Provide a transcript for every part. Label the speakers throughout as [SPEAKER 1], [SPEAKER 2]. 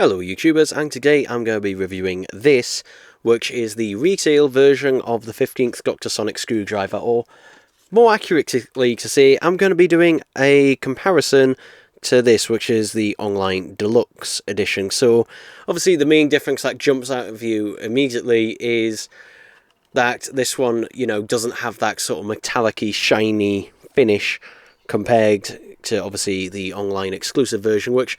[SPEAKER 1] Hello YouTubers, and today I'm going to be reviewing this, which is the retail version of the 15th Dr. Sonic screwdriver, or more accurately to say, I'm going to be doing a comparison to this, which is the online deluxe edition. So obviously the main difference that jumps out of you immediately is that this one, doesn't have that sort of metallic-y, shiny finish compared to obviously the online exclusive version, which,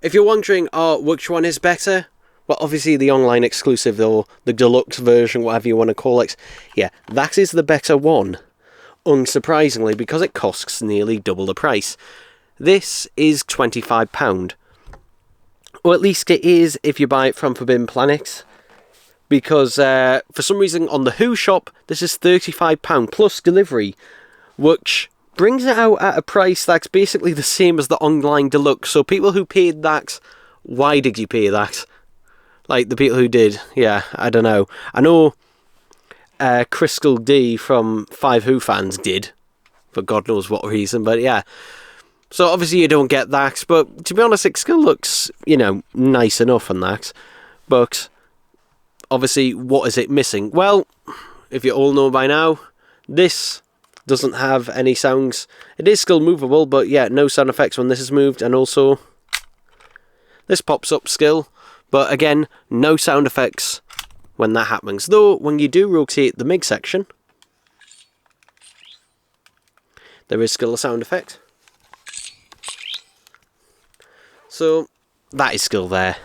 [SPEAKER 1] if you're wondering, which one is better? Well, obviously the online exclusive, or the deluxe version, whatever you want to call it. Yeah, that is the better one. Unsurprisingly, because it costs nearly double the price. This is £25. Or at least it is if you buy it from Forbidden Planet. Because for some reason on the Who shop, this is £35 plus delivery. Which brings it out at a price that's basically the same as the online deluxe. So people who paid that, why did you pay that? Like the people who did, yeah, I don't know. I know Crystal D from 5 Who fans did, for God knows what reason, but yeah. So obviously you don't get that, but to be honest, it still looks, nice enough on that. But obviously, what is it missing? Well, if you all know by now, this doesn't have any sounds. It is still movable, but yeah, no sound effects when this is moved, and also this pops up still, but again, no sound effects when that happens. Though, when you do rotate the MIG section, there is still a sound effect. So, that is still there.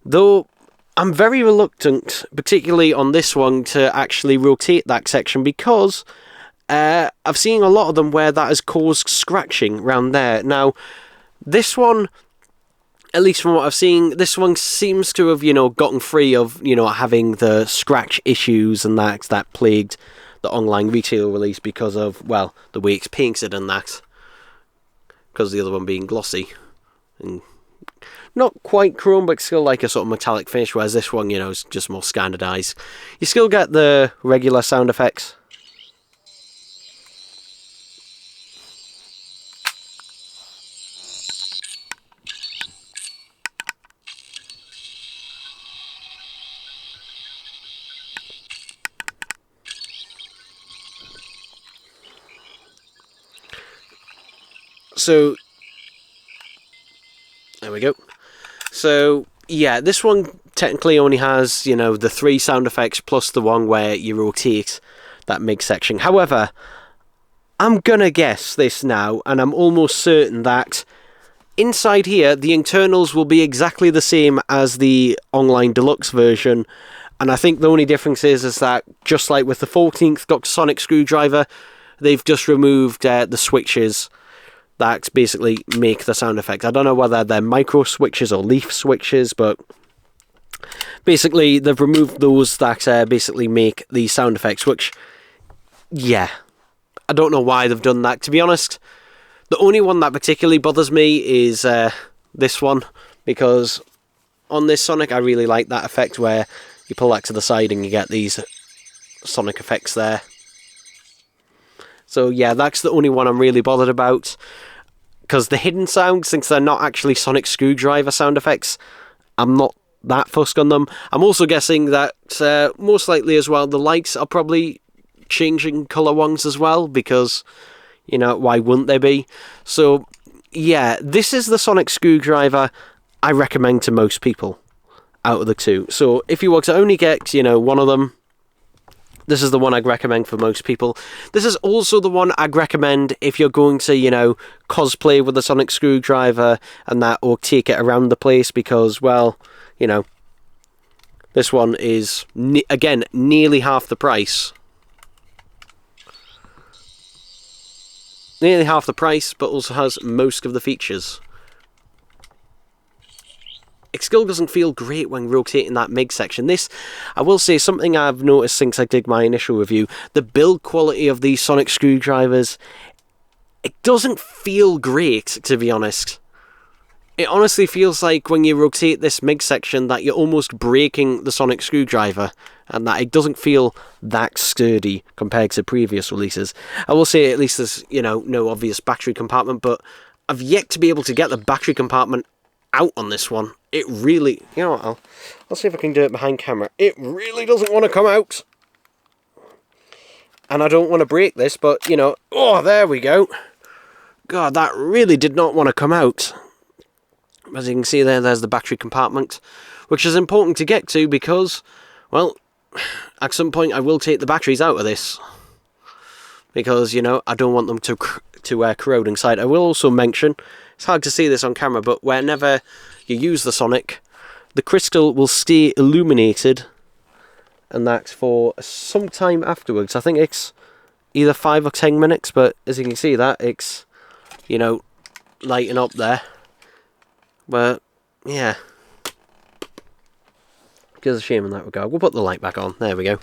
[SPEAKER 1] Though, I'm very reluctant, particularly on this one, to actually rotate that section because I've seen a lot of them where that has caused scratching around there. Now, this one, at least from what I've seen, this one seems to have, gotten free of, having the scratch issues and that plagued the online retail release because of, well, the way it's painted and that. Because the other one being glossy. And not quite chrome, but still like a sort of metallic finish, whereas this one, is just more standardised. You still get the regular sound effects. So, there we go. So, yeah, this one technically only has, the 3 sound effects plus the one where you rotate that MIG section. However, I'm gonna guess this now, and I'm almost certain that inside here, the internals will be exactly the same as the online deluxe version. And I think the only difference is that, just like with the 14th Dr. Sonic screwdriver, they've just removed the switches that basically make the sound effects. I don't know whether they're micro switches or leaf switches, but basically they've removed those that basically make the sound effects, which, yeah, I don't know why they've done that. To be honest, the only one that particularly bothers me is this one, because on this Sonic I really like that effect where you pull that to the side and you get these Sonic effects there. So yeah, that's the only one I'm really bothered about. Because the hidden sounds, since they're not actually Sonic screwdriver sound effects, I'm not that fussed on them. I'm also guessing that most likely as well, the lights are probably changing colour ones as well, because, why wouldn't they be? So yeah, this is the Sonic screwdriver I recommend to most people out of the two. So if you were to only get, one of them, this is the one I'd recommend for most people. This is also the one I'd recommend if you're going to, cosplay with the Sonic screwdriver and that, or take it around the place, because, well, this one is, again, nearly half the price. Nearly half the price, but also has most of the features. It still doesn't feel great when rotating that MIG section. This, I will say, something I've noticed since I did my initial review, the build quality of these Sonic screwdrivers, it doesn't feel great, to be honest. It honestly feels like when you rotate this MIG section that you're almost breaking the Sonic screwdriver, and that it doesn't feel that sturdy compared to previous releases. I will say at least there's, no obvious battery compartment, but I've yet to be able to get the battery compartment out on this one. It really, you know what, I'll see if I can do it behind camera. It really doesn't want to come out. And I don't want to break this, but, you know, oh, there we go. God, that really did not want to come out. As you can see there's the battery compartment, which is important to get to because, well, at some point I will take the batteries out of this. Because, you know, I don't want them to corrode inside. I will also mention, it's hard to see this on camera, but whenever you use the Sonic, the crystal will stay illuminated, and that's for some time afterwards. I think it's either 5 or 10 minutes, but as you can see that, it's, you know, lighting up there. But, yeah. Gives a shame in that regard. We'll put the light back on. There we go.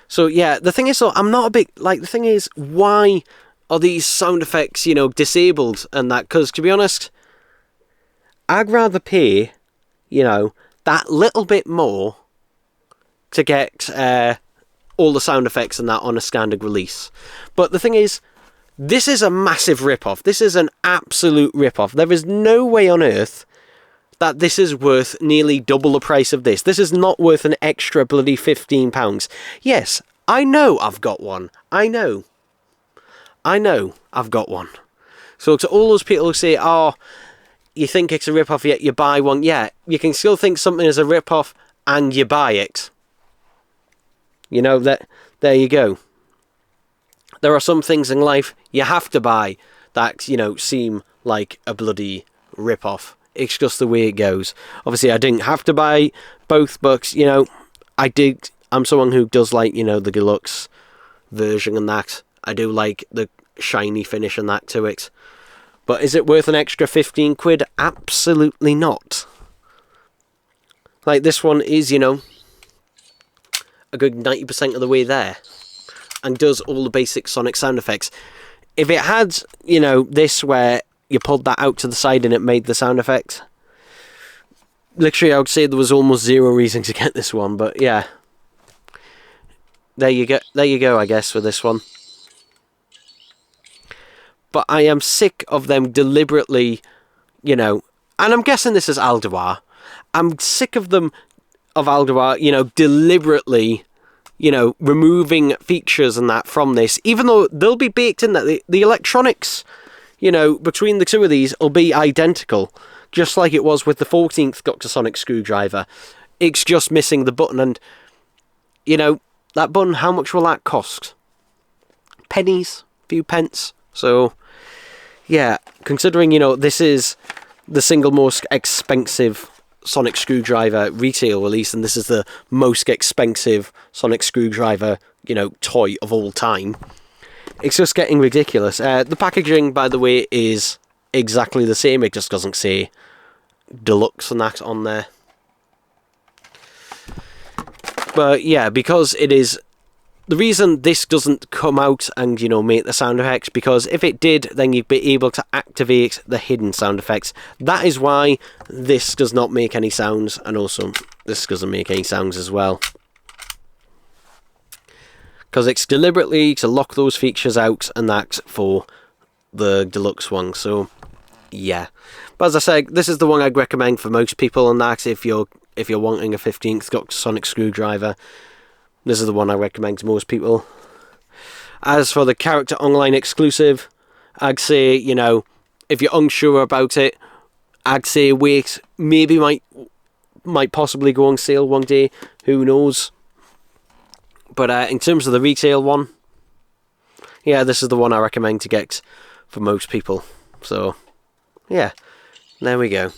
[SPEAKER 1] So, yeah, the thing is, though, I'm not a big... Like, the thing is, why are these sound effects, you know, disabled and that? Because, to be honest, I'd rather pay, you know, that little bit more to get all the sound effects and that on a standard release. But the thing is, this is a massive rip-off. This is an absolute rip-off. There is no way on earth that this is worth nearly double the price of this. This is not worth an extra bloody £15. Yes, I know I've got one. I know I've got one. So to all those people who say, oh, you think it's a rip-off, yet you buy one. Yeah, you can still think something is a rip-off and you buy it. You know, there you go. There are some things in life you have to buy that, you know, seem like a bloody rip-off. It's just the way it goes. Obviously, I didn't have to buy both, but, you know, I did. I'm someone who does like, you know, the deluxe version and that. I do like the shiny finish and that to it. But is it worth an extra 15 quid? Absolutely not. Like, this one is, you know, a good 90% of the way there. And does all the basic Sonic sound effects. If it had, you know, this where you pulled that out to the side and it made the sound effect, literally I would say there was almost zero reason to get this one, but yeah. There you go, I guess, for this one. But I am sick of them deliberately, you know, and I'm guessing this is Alduar. I'm sick of them, of Alduar, you know, deliberately, you know, removing features and that from this, even though they'll be baked in that. The electronics, you know, between the two of these will be identical, just like it was with the 14th Dr. Sonic screwdriver. It's just missing the button, and, you know, that button, how much will that cost? Pennies, few pence. So, yeah, considering, you know, this is the single most expensive Sonic screwdriver retail release, and this is the most expensive Sonic screwdriver, you know, toy of all time. It's just getting ridiculous. The packaging, by the way, is exactly the same. It just doesn't say deluxe and that on there. But yeah, because it is... The reason this doesn't come out and, you know, make the sound effects, because if it did, then you'd be able to activate the hidden sound effects. That is why this does not make any sounds, and also this doesn't make any sounds as well. Because it's deliberately to lock those features out, and that's for the deluxe one. So, yeah. But as I said, this is the one I'd recommend for most people, and that if you're wanting a 15th Dr. Sonic screwdriver, this is the one I recommend to most people. As for the character online exclusive, I'd say, you know, if you're unsure about it, I'd say wait. Maybe might possibly go on sale one day. Who knows? But in terms of the retail one, yeah, this is the one I recommend to get for most people. So, yeah, there we go.